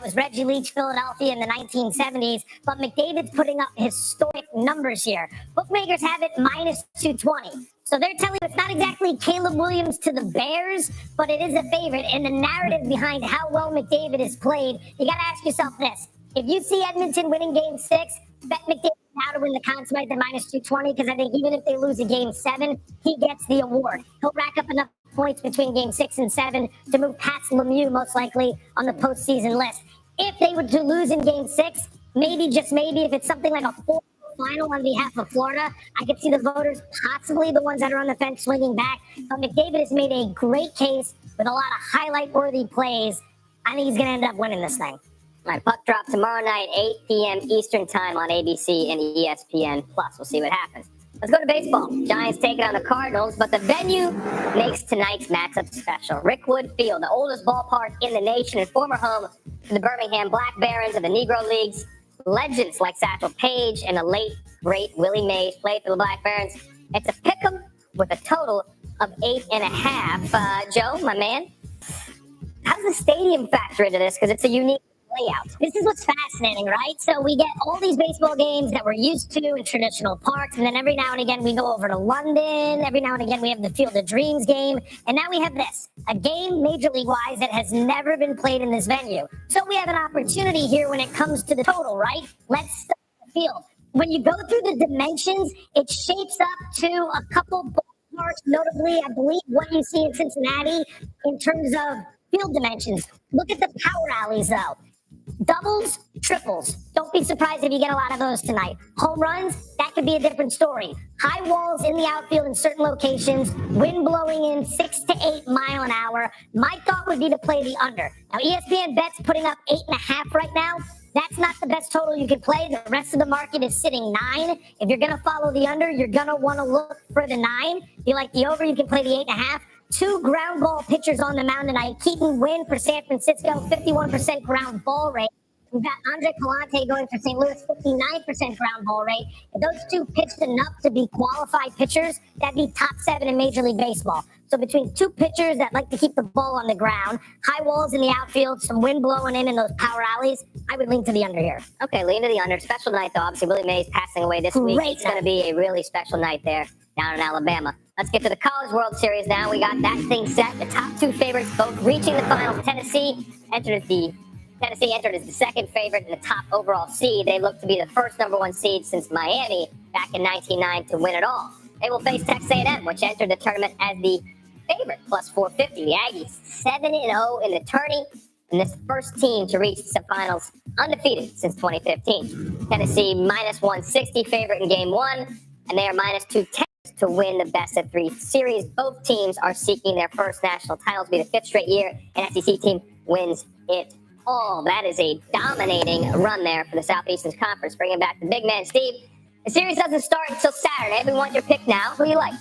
That was Reggie Leach, Philadelphia in the 1970s. But McDavid's putting up historic numbers here. Bookmakers have it minus 220. So they're telling you it's not exactly Caleb Williams to the Bears, but it is a favorite. And the narrative behind how well McDavid has played, you got to ask yourself this. If you see Edmonton winning Game 6, bet McDavid now to win the Conn Smythe at minus 220, because I think even if they lose a Game 7, he gets the award. He'll rack up enough points between Game 6 and 7 to move past Lemieux, most likely, on the postseason list. If they were to lose in Game 6, maybe, just maybe, if it's something like a 4 final on behalf of Florida, I could see the voters, possibly the ones that are on the fence, swinging back. But McDavid has made a great case with a lot of highlight-worthy plays. I think he's going to end up winning this thing. All right, puck drop tomorrow night, 8 p.m. Eastern time on ABC and ESPN+. We'll see what happens. Let's go to baseball. Giants taking on the Cardinals, but the venue makes tonight's matchup special. Rickwood Field, the oldest ballpark in the nation and former home to the Birmingham Black Barons of the Negro Leagues. Legends like Satchel Paige and the late, great Willie Mays played for the Black Barons. It's a pick'em with a total of 8.5. Joe, my man, how does the stadium factor into this? Because it's a unique layout. This is what's fascinating, right? So we get all these baseball games that we're used to in traditional parks, and then every now and again we go over to London. Every now and again we have the Field of Dreams game, and now we have this, a game Major League-wise that has never been played in this venue. So we have an opportunity here when it comes to the total, right? Let's start the field. When you go through the dimensions, it shapes up to a couple ballparks, notably, I believe, what you see in Cincinnati in terms of field dimensions. Look at the power alleys, though. Doubles, triples. Don't be surprised if you get a lot of those tonight. Home runs, that could be a different story. High walls in the outfield in certain locations, wind blowing in 6 to 8 mile an hour. My thought would be to play the under. Now, ESPN bet's putting up 8.5 right now. That's not the best total you can play. The rest of the market is sitting 9. If you're going to follow the under, you're going to want to look for the 9. If you like the over, you can play the 8.5. 2 ground ball pitchers on the mound tonight. Keaton Wynn for San Francisco, 51% ground ball rate. We've got Andre Calante going for St. Louis, 59% ground ball rate. If those two pitched enough to be qualified pitchers, that'd be top 7 in Major League Baseball. So between 2 pitchers that like to keep the ball on the ground, high walls in the outfield, some wind blowing in those power alleys, I would lean to the under here. Okay, lean to the under. Special night, though. Obviously, Willie Mays passing away this week. It's going to be a really special night there down in Alabama. Let's get to the College World Series now. We got that thing set. The top 2 favorites both reaching the finals. Tennessee entered as the second favorite and the top overall seed. They look to be the first number 1 seed since Miami back in 1999 to win it all. They will face Texas A&M, which entered the tournament as the favorite, plus 450. The Aggies 7-0 in the tourney, and this first team to reach the finals undefeated since 2015. Tennessee minus 160 favorite in game 1, and they are minus 210 to win the best of 3 series. Both teams are seeking their first national title to be the 5th straight year an SEC team wins it all. That is a dominating run there for the Southeastern Conference. Bringing back the big man, Steve. The series doesn't start until Saturday. We want your pick now. Who do you like?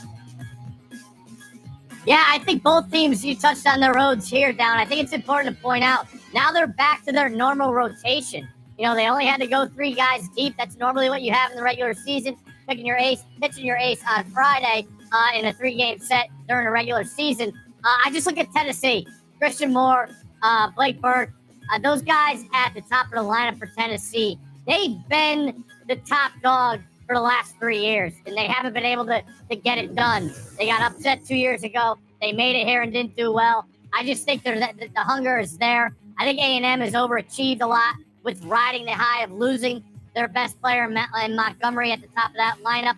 Yeah, I think both teams, you touched on the roads here, Down. I think it's important to point out, now they're back to their normal rotation. You know, they only had to go 3 guys deep. That's normally what you have in the regular season. Pitching your ace on Friday in a 3-game set during a regular season. I just look at Tennessee. Christian Moore, Blake Burke, those guys at the top of the lineup for Tennessee, they've been the top dog for the last 3 years, and they haven't been able to get it done. They got upset 2 years ago. They made it here and didn't do well. I just think the hunger is there. I think A&M has overachieved a lot with riding the high of losing their best player in Montgomery at the top of that lineup.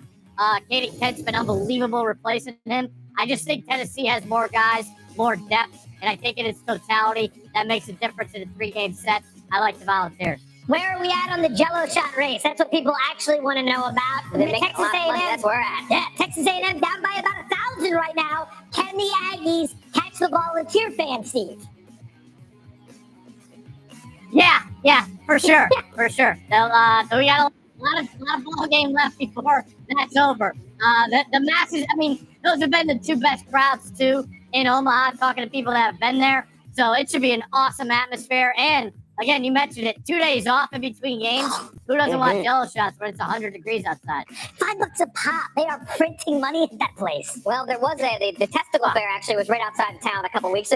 Katie Kent's been unbelievable replacing him. I just think Tennessee has more guys, more depth, and I think in its totality, that makes a difference in a 3-game set. I like the Volunteers. Where are we at on the Jello shot race? That's what people actually want to know about. Texas A&M. That's where we're at. Yeah, Texas A&M down by about 1,000 right now. Can the Aggies catch the Volunteer fan, Steve? Yeah, for sure, for sure. So we got a lot of ball game left before that's over. The masses, I mean, those have been the 2 best crowds too in Omaha. Talking to people that have been there, so it should be an awesome atmosphere and Again, you mentioned it. 2 days off in between games. Who doesn't want Jello shots when it's 100 degrees outside? $5 a pop. They are printing money at that place. Well, there was the testicle fair actually was right outside of town a couple days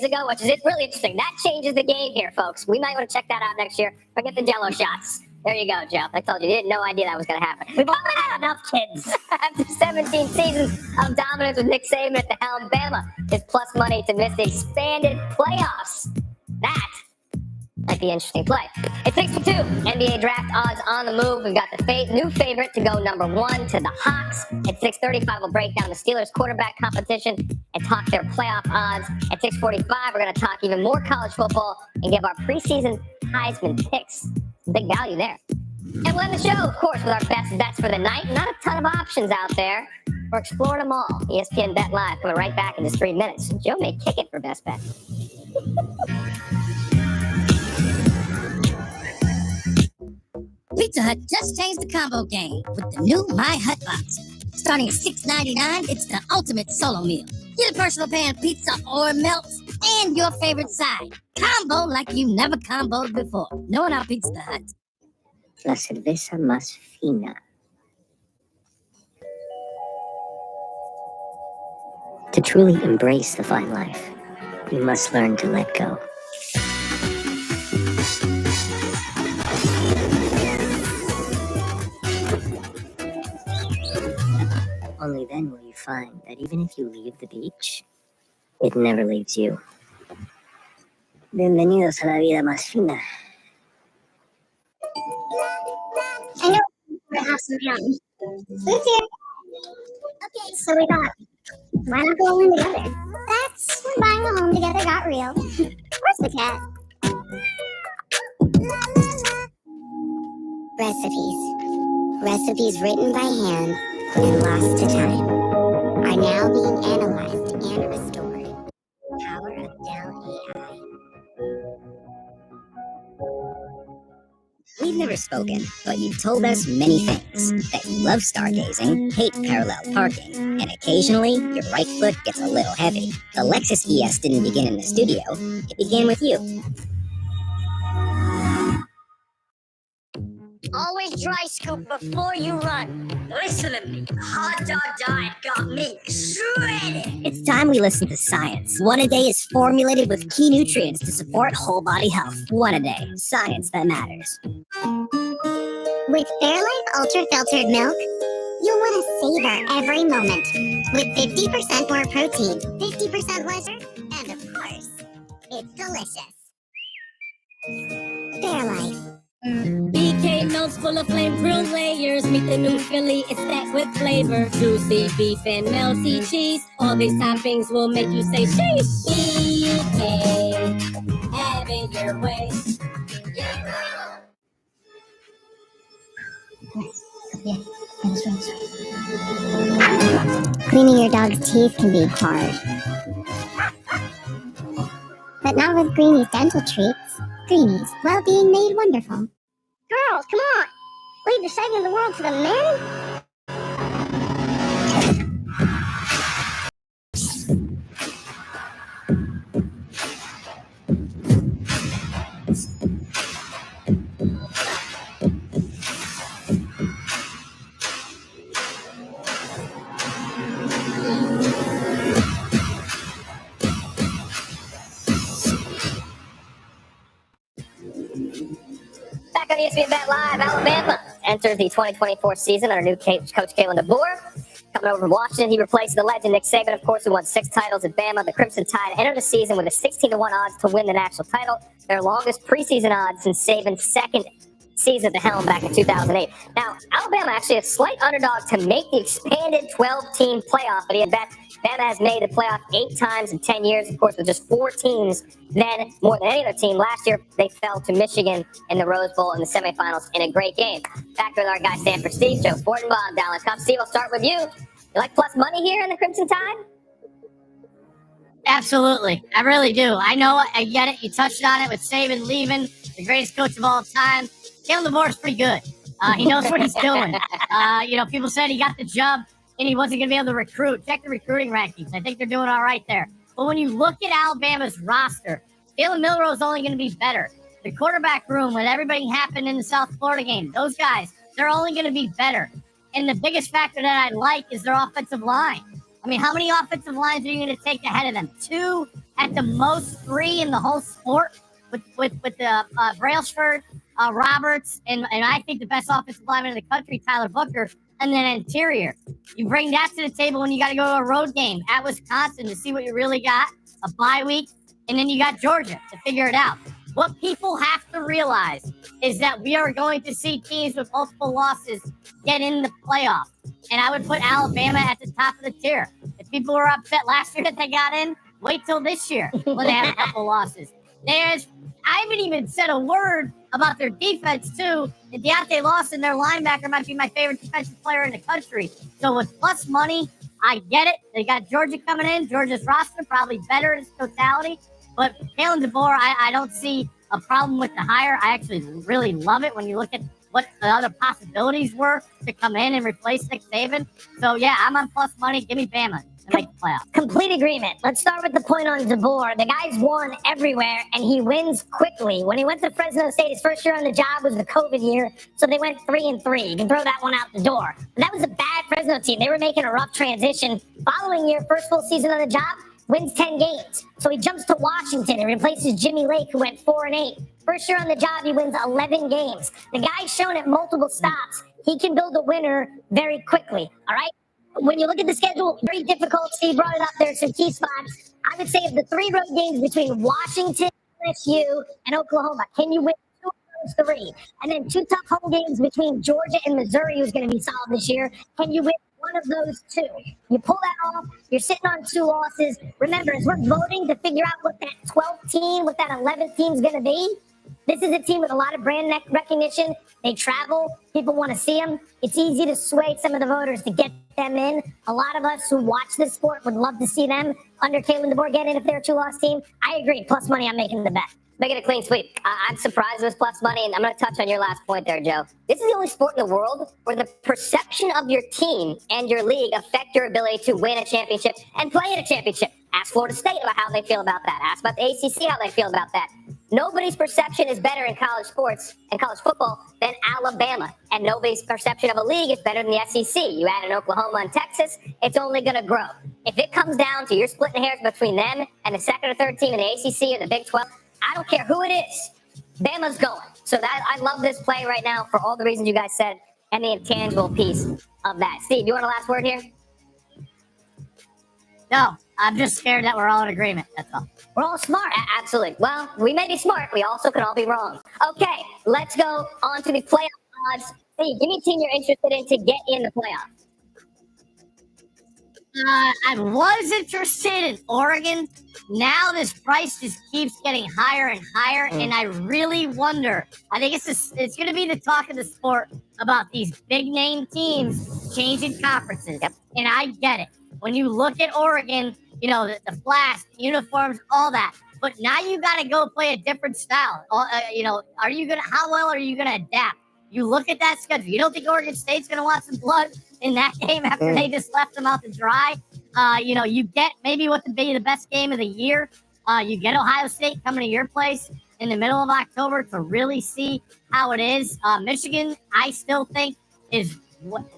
ago, which is really interesting. That changes the game here, folks. We might want to check that out next year. Forget the Jello shots. There you go, Joe. I told you, you had no idea that was going to happen. We've only had enough, kids. After 17 seasons of dominance with Nick Saban at the helm, Bama is plus money to miss the expanded playoffs. That might be interesting play. It's 6 for 2. NBA draft odds on the move. We've got the new favorite to go number 1 to the Hawks. At 6:35, we'll break down the Steelers quarterback competition and talk their playoff odds. At 6:45, we're going to talk even more college football and give our preseason Heisman picks. Big value there. And we'll end the show, of course, with our best bets for the night. Not a ton of options out there. We're exploring them all. ESPN Bet Live coming right back in just 3 minutes. Joe may kick it for best bet. Pizza Hut just changed the combo game with the new My Hut box. Starting at $6.99, it's the ultimate solo meal. Get a personal pan pizza or melts and your favorite side. Combo like you never comboed before. No one out Pizza Hut. La cerveza más fina. To truly embrace the fine life, we must learn to let go. Only then will you find that even if you leave the beach, it never leaves you. Bienvenidos a la vida más fina. I know we have some yum. Who's here? Okay, so we got why not go home together? That's when buying a home together got real. Where's the cat? Recipes written by hand and lost to time are now being analyzed and restored. Power of Dell AI. We've never spoken, but you've told us many things. That you love stargazing, hate parallel parking, and occasionally your right foot gets a little heavy. The Lexus ES didn't begin in the studio, it began with you. Always dry scoop before you run. Listen to me. Hot dog diet got me shredded. It's time we listen to science. One a day is formulated with key nutrients to support whole body health. One a day. Science that matters. With Fairlife Ultra Filtered Milk, you'll want to savor every moment. With 50% more protein, 50% pleasure, and of course, it's delicious. Fairlife. BK melts full of flame grilled layers. Meet the new Philly, it's stacked with flavor. Juicy beef and melty cheese. All these toppings will make you say sheesh. BK, have it your way. Cleaning your dog's teeth can be hard. But not with Greenie's dental treats. Greenie's, well-being made wonderful. Girls, come on! Leave the segment of the world to the men? Back on ESPN Bet Live, Alabama enters the 2024 season under new coach Kalen DeBoer. Coming over from Washington, he replaced the legend Nick Saban, of course, who won 6 titles at Bama. The Crimson Tide entered the season with a 16-1 odds to win the national title, their longest preseason odds since Saban's second season at the helm back in 2008. Now, Alabama actually a slight underdog to make the expanded 12-team playoff, but he had bet Bama has made the playoff 8 times in 10 years, of course, with just 4 teams then more than any other team. Last year, they fell to Michigan in the Rose Bowl in the semifinals in a great game. Back with our guy Stanford Steve, Joe Fortenbaugh, Dallas Cup. Steve, I'll start with you. You like plus money here in the Crimson Tide? Absolutely. I really do. I know. I get it. You touched on it with Saban leaving, the greatest coach of all time. Kalen DeBoer's pretty good. He knows what he's doing. People said he got the job and he wasn't going to be able to recruit. Check the recruiting rankings. I think they're doing all right there. But when you look at Alabama's roster, Jalen Milroe is only going to be better. the quarterback room with everything happened in the South Florida game, those guys, they're only going to be better. And the biggest factor that I like is their offensive line. I mean, how many offensive lines are you going to take ahead of them? 2 at the most, 3 in the whole sport with Brailsford, Roberts, and I think the best offensive lineman in the country, Tyler Booker, and then interior. You bring that to the table when you got to go to a road game at Wisconsin to see what you really got, a bye week, and then you got Georgia to figure it out. What people have to realize is that we are going to see teams with multiple losses get in the playoff. And I would put Alabama at the top of the tier. If people were upset last year that they got in, wait till this year when they have a couple losses. I haven't even said a word about their defense, too. And Deontay Lawson, their linebacker, might be my favorite defensive player in the country. So with plus money, I get it. They got Georgia coming in. Georgia's roster probably better in its totality. But Kalen DeBoer, I don't see a problem with the hire. I actually really love it when you look at what the other possibilities were to come in and replace Nick Saban. So, yeah, I'm on plus money. Give me Bama to make the playoffs. Complete agreement. Let's start with the point on DeBoer. The guy's won everywhere, and he wins quickly. When he went to Fresno State, his first year on the job was the COVID year, so they went 3-3. You can throw that one out the door. But that was a bad Fresno team. They were making a rough transition. Following year, first full season on the job, wins 10 games. So he jumps to Washington and replaces Jimmy Lake, who went 4-8. First year on the job, he wins 11 games. The guy's shown at multiple stops he can build a winner very quickly, all right? When you look at the schedule, very difficult. Steve brought it up there, some key spots. I would say of the 3 road games between Washington, LSU, and Oklahoma, can you win 2 of those 3? And then 2 tough home games between Georgia and Missouri, who's going to be solid this year. Can you win 1 of those 2? You pull that off, you're sitting on 2 losses. Remember, as we're voting to figure out what that 12th team, what that 11th team is going to be, this is a team with a lot of brand recognition. They travel. People want to see them. It's easy to sway some of the voters to get them in. A lot of us who watch this sport would love to see them under Kalen DeBoer get in if they're a 2-loss team. I agree. Plus money, I'm making the bet. Making a clean sweep. I'm surprised it was plus money, and I'm going to touch on your last point there, Joe. This is the only sport in the world where the perception of your team and your league affect your ability to win a championship and play in a championship. Ask Florida State about how they feel about that. Ask about the ACC how they feel about that. Nobody's perception is better in college sports and college football than Alabama. And nobody's perception of a league is better than the SEC. You add in Oklahoma and Texas, it's only going to grow. If it comes down to you're splitting hairs between them and the second or third team in the ACC or the Big 12, I don't care who it is. Bama's going. So that I love this play right now for all the reasons you guys said and the intangible piece of that. Steve, you want a last word here? No, I'm just scared that we're all in agreement. That's all. We're all smart. Absolutely. Well, we may be smart. We also can all be wrong. Okay, let's go on to the playoff odds. Steve, give me a team you're interested in to get in the playoffs. I was interested in Oregon. Now this price just keeps getting higher and higher, and I really wonder. I think it's going to be the talk of the sport about these big name teams changing conferences. Yep. And I get it. When you look at Oregon, you know, the flash, uniforms, all that. But now you got to go play a different style. You know, how well are you going to adapt? You look at that schedule. You don't think Oregon State's going to want some blood in that game after they just left them out to dry? You know, you get maybe what would be the best game of the year. You get Ohio State coming to your place in the middle of October to really see how it is. Michigan, I still think, is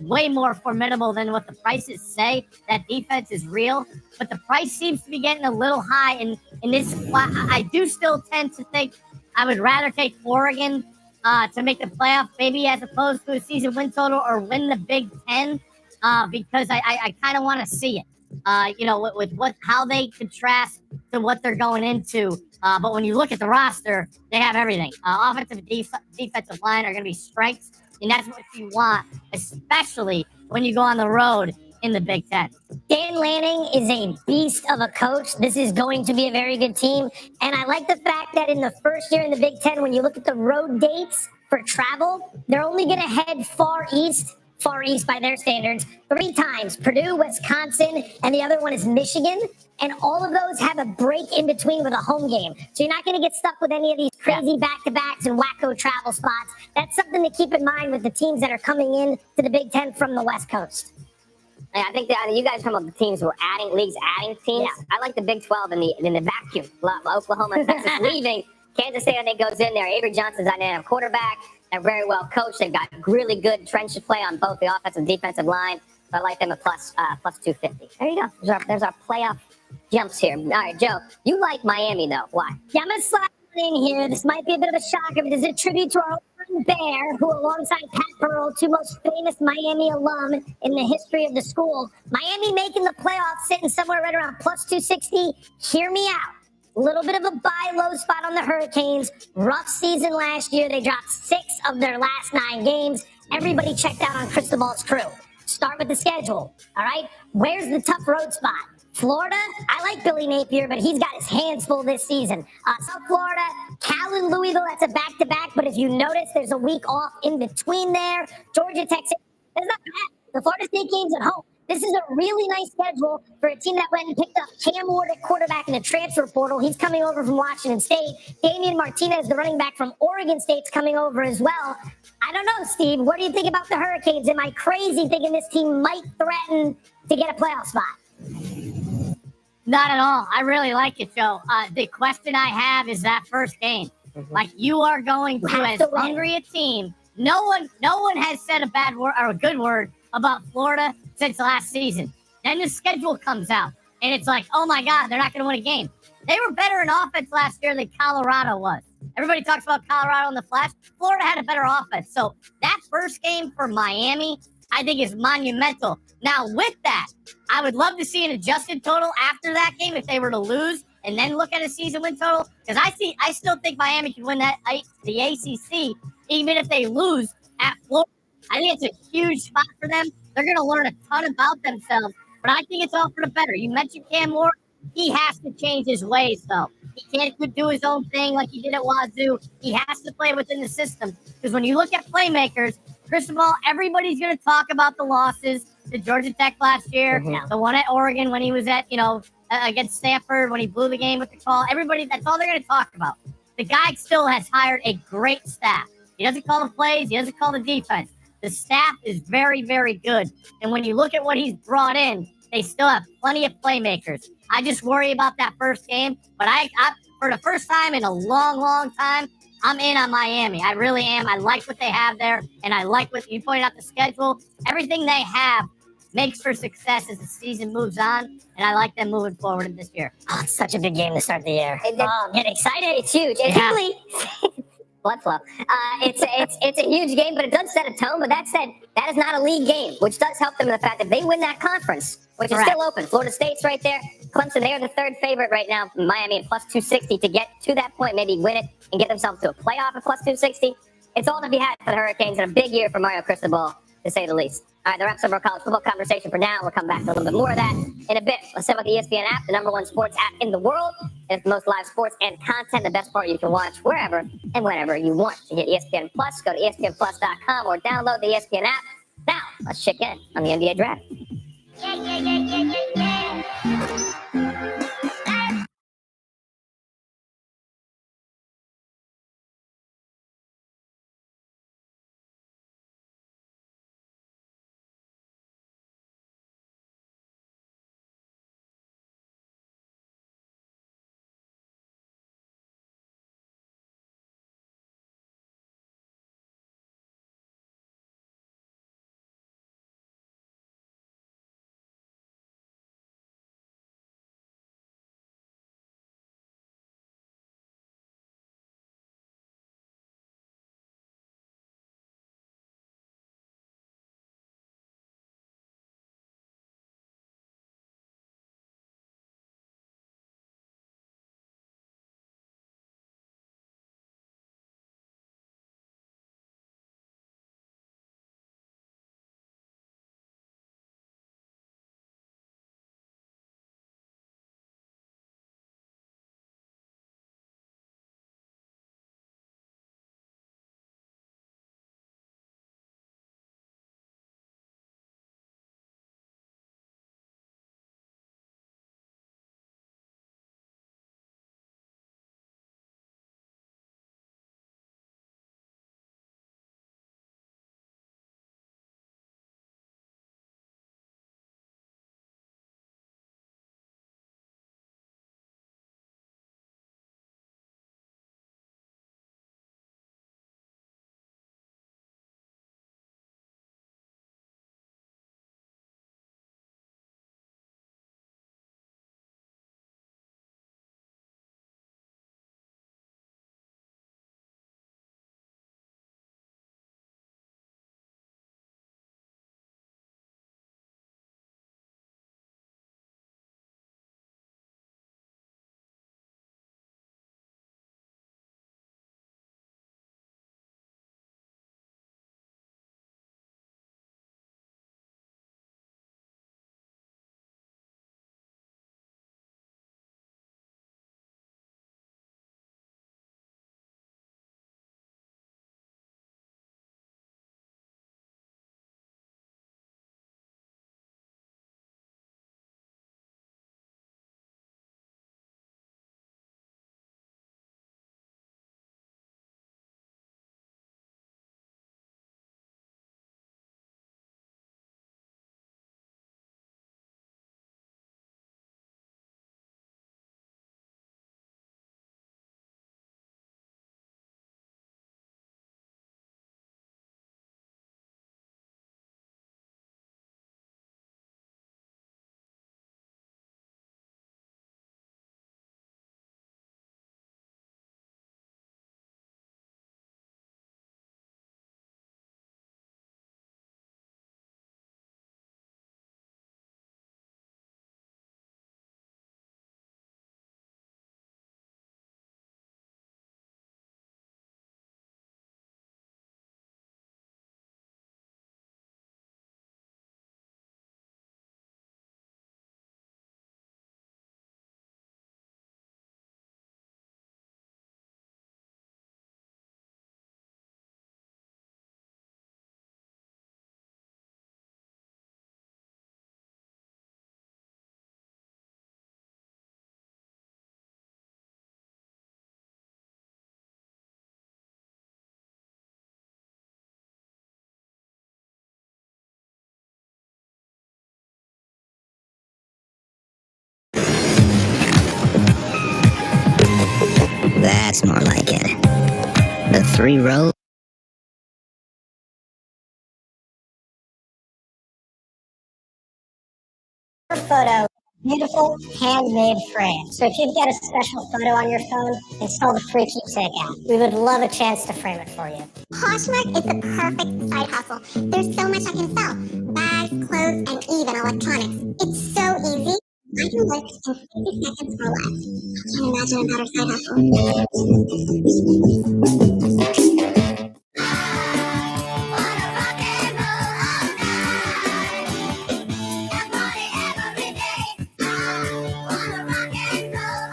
way more formidable than what the prices say. That defense is real, but the price seems to be getting a little high. And this, I do still tend to think I would rather take Oregon to make the playoff, maybe as opposed to a season win total or win the Big Ten, because I kind of want to see it. You know, with how they contrast to what they're going into. But when you look at the roster, they have everything. Offensive and defensive line are going to be strengths, and that's what you want, especially when you go on the road in the Big Ten. Dan Lanning is a beast of a coach. This is going to be a very good team. And I like the fact that in the first year in the Big Ten, when you look at the road dates for travel, they're only going to head far east by their standards, 3 times. Purdue, Wisconsin, and the other one is Michigan. And all of those have a break in between with a home game. So you're not going to get stuck with any of these crazy back-to-backs and wacko travel spots. That's something to keep in mind with the teams that are coming in to the Big Ten from the West Coast. I think that you guys talking about the teams who are adding teams. Yeah. I like the Big 12 in the vacuum. Oklahoma, Texas leaving. Kansas State, I think, goes in there. Avery Johnson's dynamic quarterback. They're very well coached. They've got really good trench play on both the offensive and defensive line. So I like them at plus 250. There you go. There's our playoff jumps here. All right, Joe, you like Miami, though. Why? Yeah, I'm going to slide in here. This might be a bit of a shocker, but this is a tribute to our friend Bear, who, alongside Pat Pearl, two most famous Miami alum in the history of the school. Miami making the playoffs, sitting somewhere right around plus 260. Hear me out. A little bit of a buy low spot on the Hurricanes. Rough season last year. They dropped 6 of their last 9 games. Everybody checked out on Cristobal's crew. Start with the schedule. All right. Where's the tough road spot? Florida, I like Billy Napier, but he's got his hands full this season. South Florida, Cal and Louisville, that's a back-to-back, but if you notice, there's a week off in between there. Georgia, Texas, that's not bad. The Florida State game's at home. This is a really nice schedule for a team that went and picked up Cam Ward at quarterback in the transfer portal. He's coming over from Washington State. Damian Martinez, the running back from Oregon State's coming over as well. I don't know, Steve. What do you think about the Hurricanes? Am I crazy thinking this team might threaten to get a playoff spot? Not at all. I really like it, Joe. The question I have is that first game. Like, you are going to as hungry a team. No one has said a bad word or a good word about Florida since last season. Then the schedule comes out, and it's like, oh my God, they're not going to win a game. They were better in offense last year than Colorado was. Everybody talks about Colorado in the flash. Florida had a better offense. So that first game for Miami, I think, is monumental. Now, with that, I would love to see an adjusted total after that game if they were to lose, and then look at a season win total. Because I still think Miami can win the ACC, even if they lose at Florida. I think it's a huge spot for them. They're going to learn a ton about themselves, but I think it's all for the better. You mentioned Cam Ward. He has to change his ways, though. He can't do his own thing like he did at Wazoo. He has to play within the system. Because when you look at playmakers, first of all, everybody's going to talk about the losses to Georgia Tech last year, the one at Oregon when he was at, against Stanford, when he blew the game with the call. Everybody, that's all they're going to talk about. The guy still has hired a great staff. He doesn't call the plays. He doesn't call the defense. The staff is very, very good. And when you look at what he's brought in, they still have plenty of playmakers. I just worry about that first game. But I for the first time in a long, long time, I'm in on Miami. I really am. I like what they have there. And I like what you pointed out, the schedule. Everything they have makes for success as the season moves on. And I like them moving forward in this year. Oh, it's such a big game to start the year. I'm getting excited. It's huge. It's really blood flow. It's a huge game, but it does set a tone. But that said, that is not a league game, which does help them in the fact that they win that conference, which is still open. Florida State's right there. Clemson, they are the third favorite right now. Miami at plus 260 to get to that point, maybe win it and get themselves to a playoff at plus 260. It's all to be had for the Hurricanes and a big year for Mario Cristobal, to say the least. All right, that wraps up our college football conversation for now. We'll come back to a little bit more of that in a bit. Let's talk about the ESPN app, the #1 sports app in the world. It's the most live sports and content. The best part, you can watch wherever and whenever you want. To get ESPN Plus, go to ESPNplus.com or download the ESPN app. Now, let's check in on the NBA draft. That's more like it. The 3 rows. Photo, beautiful handmade frame. So if you've got a special photo on your phone, install the free keepsake app. We would love a chance to frame it for you. Poshmark is the perfect side hustle. There's so much I can sell. Bags, clothes, and even electronics. It's so easy. I can list in 60 seconds or less. I can't imagine a better side hustle.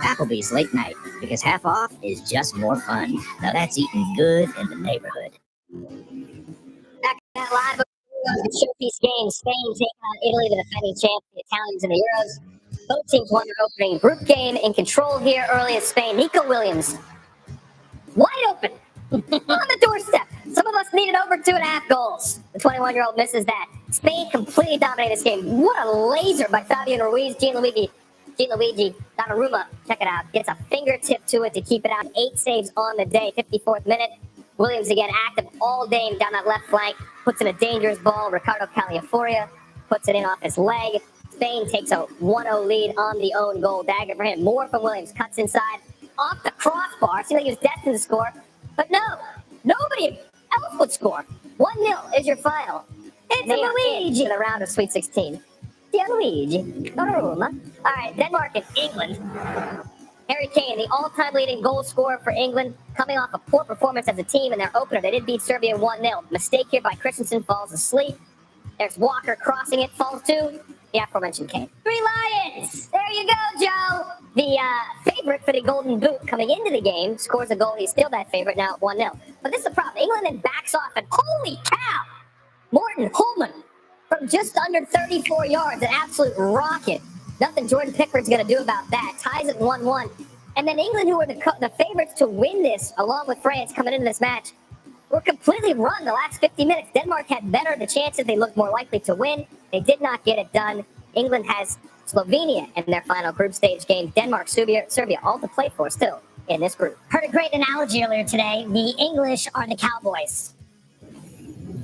Applebee's late night, because half off is just more fun. Now that's eating good in the neighborhood. Back at that live showpiece game, Spain taking on Italy, the defending champs, the Italians in the Euros. Both teams won their opening group game in control here early in Spain. Nico Williams, wide open, on the doorstep. Some of us needed over 2.5 goals. The 21-year-old misses that. Spain completely dominated this game. What a laser by Fabian Ruiz. Gianluigi Donnarumma, check it out, gets a fingertip to it to keep it out. 8 saves on the day, 54th minute. Williams again active all day down that left flank, puts in a dangerous ball. Ricardo Caliaforia puts it in off his leg. Spain takes a 1-0 lead on the own goal. Dagger for him. More from Williams. Cuts inside, off the crossbar. Seemed like he was destined to score, but no, nobody else would score. 1-0 is your final. It's Luigi in the round of Sweet 16. Gianluigi Donnarumma. All right, Denmark and England. Harry Kane, the all-time leading goal scorer for England, coming off a poor performance as a team in their opener. They did beat Serbia 1-0. Mistake here by Christensen, falls asleep. There's Walker crossing it, falls to the aforementioned Kane. 3 Lions! There you go, Joe! The favorite for the Golden Boot coming into the game scores a goal. He's still that favorite now at 1-0. But this is the problem. England then backs off, and holy cow! Morton Holman from just under 34 yards, an absolute rocket. Nothing Jordan Pickford's going to do about that. Ties it 1-1. And then England, who were the favorites to win this, along with France coming into this match, were completely run the last 50 minutes. Denmark had better the chances. They looked more likely to win. They did not get it done. England has Slovenia in their final group stage game. Denmark, Serbia all to play for still in this group. Heard a great analogy earlier today. The English are the Cowboys.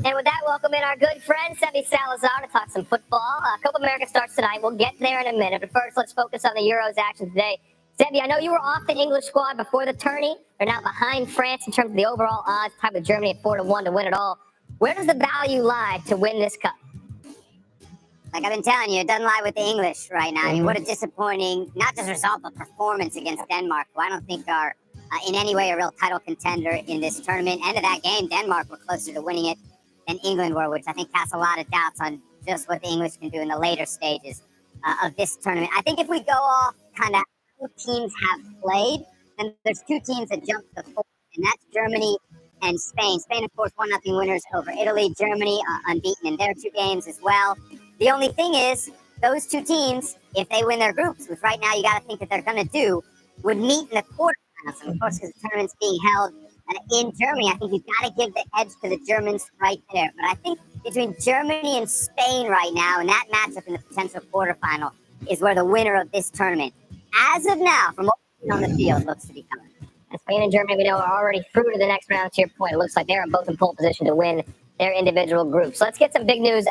And with that, welcome in our good friend, Sebi Salazar, to talk some football. Copa America starts tonight. We'll get there in a minute. But first, let's focus on the Euros action today. Sebi, I know you were off the English squad before the tourney. They're now behind France in terms of the overall odds, tied with Germany at 4-1 to win it all. Where does the value lie to win this cup? Like I've been telling you, it doesn't lie with the English right now. I mean, what a disappointing, not just result, but performance against Denmark, who I don't think are in any way a real title contender in this tournament. End of that game, Denmark were closer to winning it than England were, which I think casts a lot of doubts on just what the English can do in the later stages of this tournament. I think if we go off kind of how teams have played, then there's 2 teams that jump to 4, and that's Germany and Spain. Spain, of course, 1-0 winners over Italy. Germany unbeaten in their 2 games as well. The only thing is, those 2 teams, if they win their groups, which right now you got to think that they're going to do, would meet in the quarterfinals. And of course, because the tournament's being held in Germany, I think you've got to give the edge to the Germans right there. But I think between Germany and Spain right now, and that matchup in the potential quarterfinal, is where the winner of this tournament, as of now, from what we've seen on the field, looks to be coming. And Spain and Germany, we know, are already through to the next round. To your point, it looks like they're both in pole position to win their individual groups. So let's get some big news